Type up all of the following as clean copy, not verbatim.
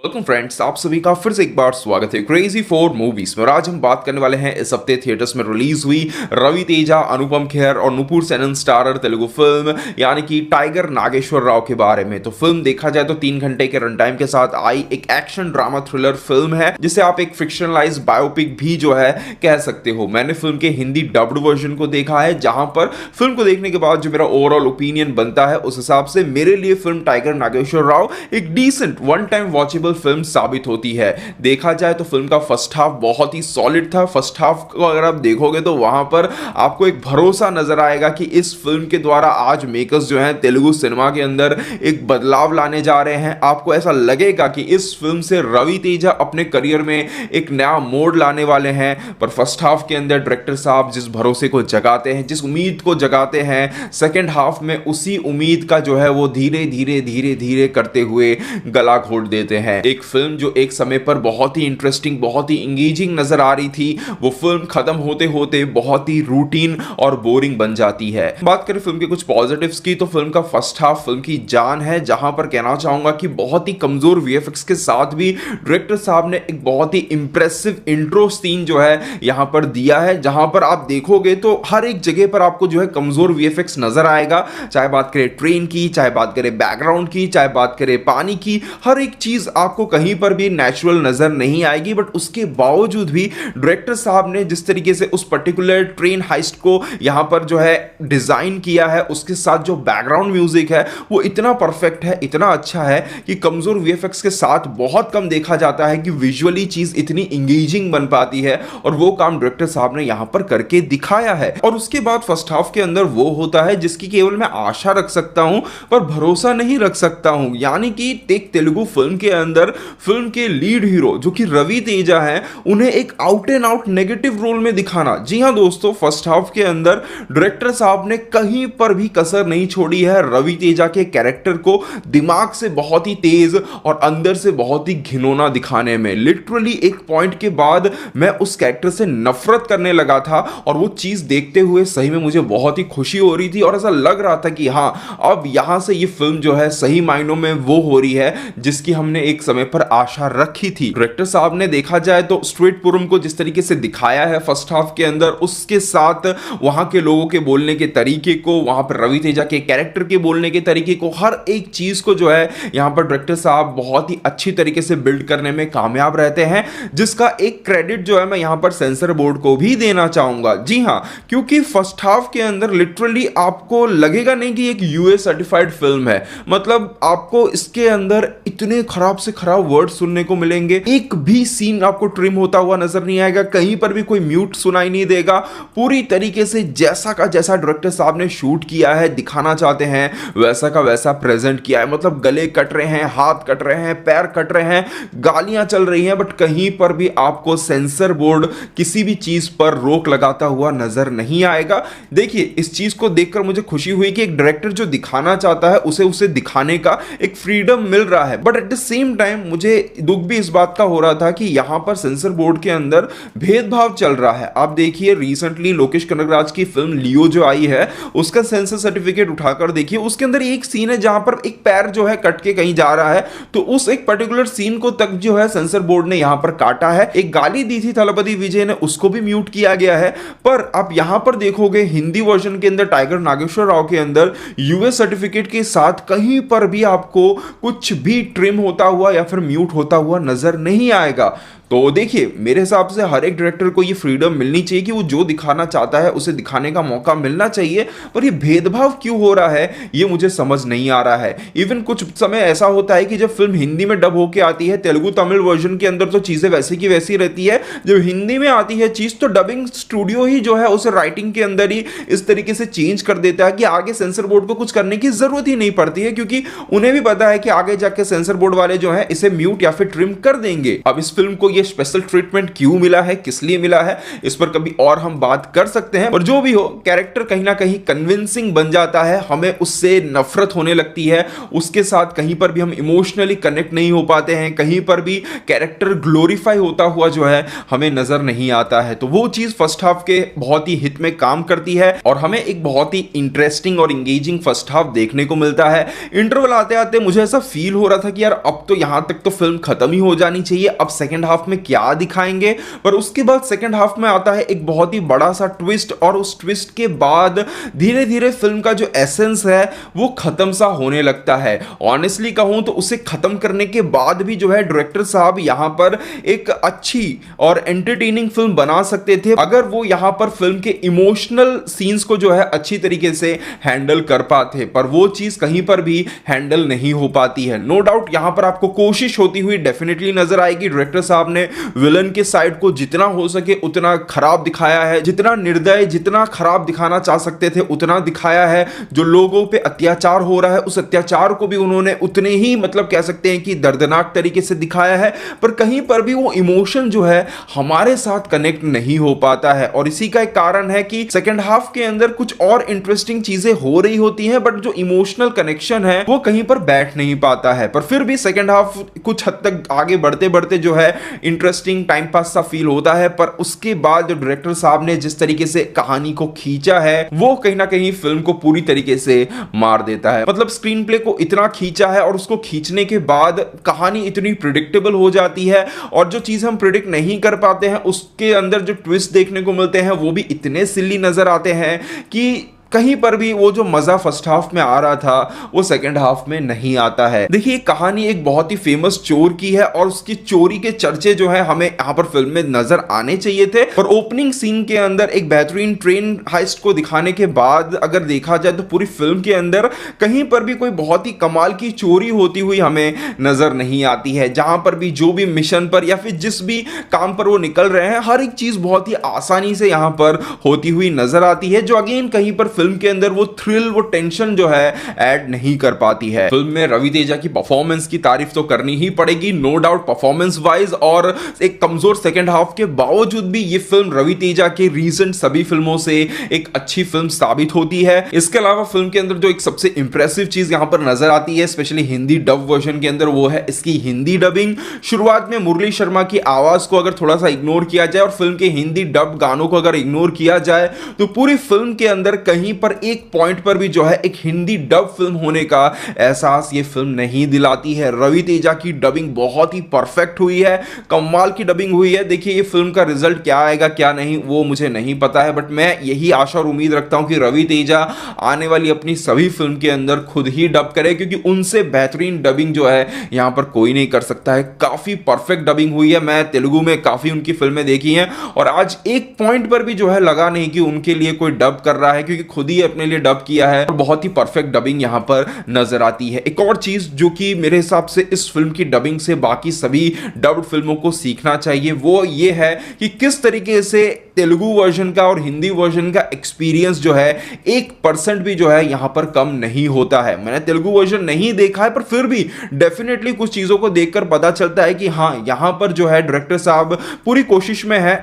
Welcome friends, आप सभी का फिर से एक बार स्वागत है क्रेजी फॉर मूवीज में। और आज हम बात करने वाले हैं इस हफ्ते थिएटर्स में रिलीज हुई रवि तेजा, अनुपम खेर और नुपुर सेनन स्टारर तेलुगु फिल्म यानी कि टाइगर नागेश्वर राव के बारे में। तो फिल्म देखा जाए तो 3 घंटे के रन टाइम के साथ आई एक एक्शन ड्रामा थ्रिलर फिल्म है, जिसे आप एक फिक्शनलाइज बायोपिक भी जो है कह सकते हो। मैंने फिल्म के हिंदी डब्ड वर्जन को देखा है, जहां पर फिल्म को देखने के बाद जो मेरा ओवरऑल ओपिनियन बनता है उस हिसाब से मेरे लिए फिल्म टाइगर नागेश्वर राव एक decent one time watchable film साबित होती है। देखा जाए तो फिल्म का फर्स्ट हाफ बहुत ही सॉलिड था। फर्स्ट हाफ को अगर आप देखोगे तो वहां पर आपको एक भरोसा नजर आएगा कि इस फिल्म के द्वारा आज मेकर्स जो हैं तेलुगु सिनेमा के अंदर एक बदलाव लाने जा रहे हैं। आपको ऐसा लगेगा कि इस फिल्म से रवि तेजा अपने करियर में एक नया मोड़ लाने वाले हैं। पर फर्स्ट हाफ के अंदर डायरेक्टर साहब जिस भरोसे को जगाते हैं, जिस उम्मीद को जगाते हैं, सेकेंड हाफ में उसी उम्मीद का जो है वो धीरे धीरे धीरे धीरे करते हुए गला घोट देते हैं। एक फिल्म जो एक समय पर बहुत ही इंटरेस्टिंग, बहुत ही इंगेजिंग नजर आ रही थी, वो फिल्म खत्म होते होते बहुत ही रूटीन और बोरिंग बन जाती है। बात करें फिल्म के कुछ पॉजिटिव्स की, तो फिल्म का फर्स्ट हाफ फिल्म की जान है, जहां पर कहना चाहूंगा कि बहुत ही कमजोर वीएफएक्स के साथ भी डायरेक्टर साहब ने एक बहुत ही इंप्रेसिव इंट्रो सीन जो है यहां पर दिया है, जहां पर आप देखोगे तो हर एक जगह पर आपको जो है कमजोर वीएफएक्स नजर आएगा। चाहे बात करें ट्रेन की, चाहे बात करें बैकग्राउंड की, चाहे बात करें पानी की, हर एक चीज आपको कहीं पर भी नेचुरल नजर नहीं आएगी। बट उसके बावजूद भी डायरेक्टर साहब ने जिस तरीके से उस पर्टिकुलर ट्रेन हाइस्ट को यहां पर जो है डिजाइन किया है, उसके साथ जो बैकग्राउंड म्यूजिक है वो इतना परफेक्ट है, इतना अच्छा है कि कमजोर वीएफएक्स के साथ बहुत कम देखा जाता है कि विजुअली चीज इतनी इंगेजिंग बन पाती है। और वो काम डायरेक्टर साहब ने यहां पर करके दिखाया है। और उसके बाद फर्स्ट हाफ के अंदर वो होता है जिसकी केवल मैं आशा रख सकता हूं पर भरोसा नहीं रख सकता हूं, यानी कि एक तेलुगु फिल्म के अंदर फिल्म के लीड हीरो जो कि रवि तेजा हैं, उन्हें एक out and out negative role में दिखाना। जी हां दोस्तों, फर्स्ट हाफ के अंदर डायरेक्टर साहब ने कहीं पर भी कसर नहीं छोड़ी है रवि तेजा के कैरेक्टर को दिमाग से बहुत ही तेज और अंदर से बहुत ही घिनौना दिखाने में। लिटरली एक पॉइंट के बाद मैं उस कैरेक्टर से नफरत करने लगा था, और वो चीज देखते हुए सही में मुझे बहुत ही खुशी हो रही थी और ऐसा लग रहा था कि हां, अब यहां से ये फिल्म जो है सही मायनों में वो हो रही है जिसकी हमने एक समय पर आशा रखी थी। डायरेक्टर साहब ने देखा जाए तो स्ट्रीटपुरम को जिस तरीके से दिखाया है फर्स्ट हाफ के अंदर, उसके साथ वहां के लोगों के बोलने के तरीके को, वहां पर रवि तेजा के कैरेक्टर के बोलने के तरीके को, हर एक चीज को जो है यहां पर डायरेक्टर साहब बहुत ही अच्छी तरीके से बिल्ड करने में कामयाब रहते हैं, जिसका एक क्रेडिट जो है मैं यहां पर सेंसर बोर्ड को भी देना चाहूंगा। जी हां, क्योंकि फर्स्ट हाफ के अंदर लिटरली आपको लगेगा नहीं कि एक यूएस सर्टिफाइड फिल्म है। मतलब आपको इसके अंदर इतने खराब से खराब वर्ड सुनने को मिलेंगे, एक भी सीन आपको ट्रिम होता हुआ नजर नहीं आएगा, कहीं पर भी कोई म्यूट सुनाई नहीं देगा। पूरी तरीके से जैसा का जैसा डायरेक्टर साहब ने शूट किया है, दिखाना चाहते हैं वैसा का वैसा प्रेजेंट किया है। मतलब गले कट रहे हैं, हाथ कट रहे हैं, पैर कट रहे हैं, गालियां चल रही हैं, बट कहीं पर भी आपको सेंसर बोर्ड किसी भी चीज पर रोक लगाता हुआ नजर नहीं आएगा। देखिए, इस चीज को देखकर मुझे खुशी हुई कि एक डायरेक्टर जो दिखाना चाहता है उसे दिखाने का एक फ्रीडम मिल रहा है। But at the same time मुझे दुख भी इस बात का हो रहा था कि यहां पर सेंसर बोर्ड के अंदर भेदभाव चल रहा है। आप देखिए, रिसेंटली लोकेश कनगराज की फिल्म लियो जो आई है, उसका सेंसर सर्टिफिकेट उठाकर देखिए, उसके अंदर एक सीन है जहां पर एक पैर जो है कट के कहीं जा रहा है, तो उस एक पर्टिकुलर सीन को तक जो है सेंसर बोर्ड ने यहां पर काटा है। एक गाली दी थी थलपति विजय ने, उसको भी म्यूट किया गया है। पर आप यहां पर देखोगे हिंदी वर्जन के अंदर टाइगर नागेश्वर राव के अंदर यूएस सर्टिफिकेट के साथ कहीं पर भी आपको कुछ भी ट्रिम होता हुआ या फिर म्यूट होता हुआ नजर नहीं आएगा। तो देखिए, मेरे हिसाब से हर एक डायरेक्टर को ये फ्रीडम मिलनी चाहिए कि वो जो दिखाना चाहता है उसे दिखाने का मौका मिलना चाहिए। पर ये भेदभाव क्यों हो रहा है ये मुझे समझ नहीं आ रहा है। इवन कुछ समय ऐसा होता है कि जब फिल्म हिंदी में डब होके आती है, तेलुगु तमिल वर्जन के अंदर तो चीजें वैसी की वैसी रहती है, जब हिंदी में आती है चीज तो डबिंग स्टूडियो ही जो है उसे राइटिंग के अंदर ही इस तरीके से चेंज कर देता है कि आगे सेंसर बोर्ड को कुछ करने की जरूरत ही नहीं पड़ती है, क्योंकि उन्हें भी पता है कि आगे जाके सेंसर बोर्ड वाले जो है इसे म्यूट या फिर ट्रिम कर देंगे। अब इस फिल्म को ये स्पेशल ट्रीटमेंट क्यों मिला है, किस लिए मिला है, इस पर कभी और हम बात कर सकते हैं। और जो भी हो, कैरेक्टर कहीं ना कहीं कन्विंसिंग बन जाता है, हमें उससे नफरत होने लगती है, उसके साथ कहीं पर भी हम इमोशनली कनेक्ट नहीं हो पाते हैं, कहीं पर भी कैरेक्टर ग्लोरीफाई होता हुआ जो है हमें नजर नहीं आता है। तो वो चीज फर्स्ट हाफ के बहुत ही हित में काम करती है और हमें एक बहुत ही इंटरेस्टिंग और इंगेजिंग फर्स्ट हाफ देखने को मिलता है। इंटरवल आते आते मुझे ऐसा फील हो रहा था कि यार अब तो यहां यहाँ तक तो फिल्म खत्म ही हो जानी चाहिए, अब सेकंड हाफ में क्या दिखाएंगे। पर उसके बाद सेकंड हाफ में आता है एक बहुत ही बड़ा सा ट्विस्ट, और उस ट्विस्ट के बाद धीरे धीरे फिल्म का जो एसेंस है वो खत्म सा होने लगता है। ऑनेस्टली कहूं तो उसे खत्म करने के बाद भी जो है डायरेक्टर साहब यहां पर एक अच्छी और एंटरटेनिंग फिल्म बना सकते थे, अगर वो यहां पर फिल्म के इमोशनल सीन्स को जो है अच्छी तरीके से हैंडल कर पाते, पर वो चीज कहीं पर भी हैंडल नहीं हो पाती है। नो डाउट यहां पर आपको कोशिश होती हुई डेफिनेटली नजर आएगी। डायरेक्टर साहब ने विलन के साइड को जितना हो सके उतना खराब दिखाया है, जितना निर्दय जितना खराब दिखाना चाह सकते थे उतना दिखाया है। जो लोगों पे अत्याचार हो रहा है उस अत्याचार को भी उन्होंने उतने ही मतलब कह सकते हैं कि दर्दनाक तरीके से दिखाया है, पर कहीं पर भी वो इमोशन जो है हमारे साथ कनेक्ट नहीं हो पाता है। और इसी का एक कारण है कि सेकंड हाफ के अंदर कुछ और इंटरेस्टिंग चीजें हो रही होती हैं, बट जो इमोशनल कनेक्शन है वो कहीं पर बैठ नहीं पाता है। पर फिर भी सेकंड हाफ कुछ हद तक आगे बढ़ते बढ़ते जो है इंटरेस्टिंग टाइम पास सा फील होता है, पर उसके बाद जो डायरेक्टर साहब ने जिस तरीके से कहानी को खींचा है वो कहीं ना कहीं फिल्म को पूरी तरीके से मार देता है। मतलब स्क्रीन प्ले को इतना खींचा है और उसको खींचने के बाद कहानी इतनी प्रिडिक्टेबल हो जाती है, और जो चीज हम प्रिडिक्ट नहीं कर पाते हैं उसके अंदर जो ट्विस्ट देखने को मिलते हैं वो भी इतने सिली नजर आते हैं कि कहीं पर भी वो जो मजा फर्स्ट हाफ में आ रहा था वो सेकंड हाफ में नहीं आता है। देखिए कहानी एक बहुत ही फेमस चोर की है और उसकी चोरी के चर्चे जो है हमें यहाँ पर फिल्म में नजर आने चाहिए थे, और ओपनिंग सीन के अंदर एक बेहतरीन ट्रेन हाइस्ट को दिखाने के बाद अगर देखा जाए तो पूरी फिल्म के अंदर कहीं पर भी कोई बहुत ही कमाल की चोरी होती हुई हमें नजर नहीं आती है। जहां पर भी जो भी मिशन पर या फिर जिस भी काम पर वो निकल रहे हैं हर एक चीज बहुत ही आसानी से यहां पर होती हुई नजर आती है, जो अगेन कहीं पर फिल्म के अंदर वो थ्रिल वो टेंशन जो है ऐड नहीं कर पाती है। फिल्म में रवि तेजा की परफॉर्मेंस की तारीफ तो करनी ही पड़ेगी, नो डाउट परफॉर्मेंस वाइज, और एक कमजोर सेकंड हाफ के बावजूद भी ये फिल्म रवि तेजा के रीसेंट सभी फिल्मों से एक अच्छी फिल्म साबित होती है। इसके अलावा फिल्म के अंदर जो एक सबसे इंप्रेसिव चीज यहां पर नजर आती है स्पेशली हिंदी डब वर्जन के अंदर वो है इसकी हिंदी डबिंग। शुरुआत में मुरली शर्मा की आवाज को अगर थोड़ा सा इग्नोर किया जाए और फिल्म के हिंदी डब गानों को अगर इग्नोर किया जाए तो पूरी फिल्म के अंदर कहीं पर एक पॉइंट पर भी जो है एक हिंदी डब फिल्म होने का एहसास ये फिल्म नहीं दिलाती है। रवि तेजा की डबिंग बहुत ही परफेक्ट हुई है, कमाल की डबिंग हुई है। देखिए ये फिल्म का रिजल्ट क्या आएगा क्या नहीं वो मुझे नहीं पता है, बट मैं यही आशा और उम्मीद रखता हूं कि रवि तेजा आने वाली अपनी सभी फिल्म के अंदर खुद ही डब करे, क्योंकि उनसे बेहतरीन डबिंग जो है यहां पर कोई नहीं कर सकता है। काफी परफेक्ट डबिंग हुई है, मैं तेलुगु में काफी उनकी फिल्में देखी हैं और आज एक पॉइंट पर भी जो है लगा नहीं कि उनके लिए कोई डब कर रहा है, क्योंकि खुद ही अपने लिए डब किया है और बहुत ही परफेक्ट डबिंग यहां पर नजर आती है। एक और चीज जो कि मेरे हिसाब से इस फिल्म की डबिंग से बाकी सभी डब्ड फिल्मों को सीखना चाहिए वो ये है कि किस तरीके से तेलुगु वर्जन का और हिंदी वर्जन का एक्सपीरियंस जो है 1% भी जो है यहां पर कम नहीं होता है। मैंने तेलुगु वर्जन नहीं देखा है पर फिर भी डेफिनेटली कुछ चीजों को देखकर पता चलता है कि हाँ यहां पर जो है डायरेक्टर साहब पूरी कोशिश में है,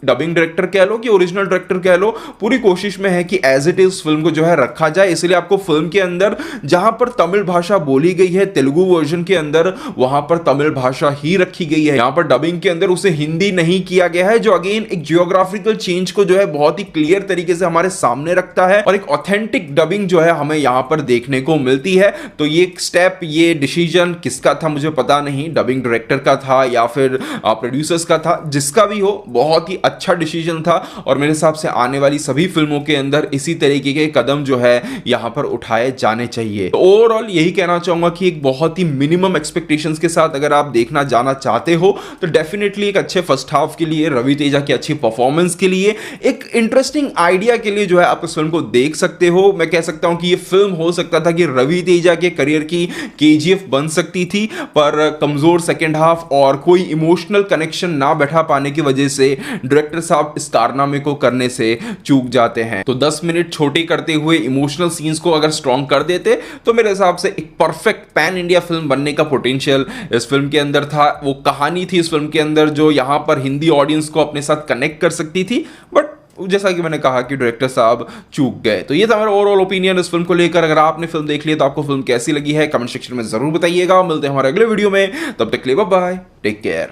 डबिंग डायरेक्टर कह लो कि ओरिजिनल डायरेक्टर कह लो, पूरी कोशिश में है कि एज इट इज फिल्म को जो है रखा जाए। इसलिए आपको फिल्म के अंदर जहां पर तमिल भाषा बोली गई है तेलुगु वर्जन के अंदर वहां पर तमिल भाषा ही रखी गई है। यहां पर डबिंग के अंदर उसे हिंदी नहीं किया गया है, जो अगेन एक जियोग्राफिकल चेंज को जो है बहुत ही क्लियर तरीके से हमारे सामने रखता है और एक ऑथेंटिक डबिंग जो है हमें यहां पर देखने को मिलती है। तो ये स्टेप ये डिसीजन किसका था मुझे पता नहीं, डबिंग डायरेक्टर का था या फिर प्रोड्यूसर्स का था, जिसका भी हो बहुत ही अच्छा डिसीजन था और मेरे हिसाब से आने वाली सभी फिल्मों के अंदर इसी तरीके के कदम जो है यहां पर उठाए जाने चाहिए। तो ओवरऑल यही कहना चाहूंगा कि एक बहुत ही मिनिमम एक्सपेक्टेशंस के साथ अगर आप देखना जाना चाहते हो तो डेफिनेटली एक अच्छे फर्स्ट हाफ के लिए, रवि तेजा की अच्छी परफॉर्मेंस के लिए, एक इंटरेस्टिंग आइडिया के लिए जो है आप इस फिल्म को देख सकते हो। मैं कह सकता हूं कि ये फिल्म हो सकता था कि रवि तेजा के करियर की केजीएफ बन सकती थी, पर कमजोर सेकेंड हाफ और कोई इमोशनल कनेक्शन ना बैठा पाने की वजह से डायरेक्टर साहब इस कारनामे को करने से चूक जाते हैं। तो 10 मिनट छोटे करते हुए इमोशनल सीन्स को अगर स्ट्रॉन्ग कर देते तो मेरे हिसाब से एक परफेक्ट पैन इंडिया फिल्म बनने का पोटेंशियल इस फिल्म के अंदर था। वो कहानी थी इस फिल्म के अंदर जो यहां पर हिंदी ऑडियंस को अपने साथ कनेक्ट कर सकती थी, बट जैसा कि मैंने कहा कि डायरेक्टर साहब चूक गए। तो ये था मेरा ओवरऑल ओपिनियन इस फिल्म को लेकर। अगर आपने फिल्म देख ली तो आपको फिल्म कैसी लगी है कमेंट सेक्शन में जरूर बताइएगा। मिलते हैं हमारे अगले वीडियो में, तब तक के लिए बाय बाय, टेक केयर।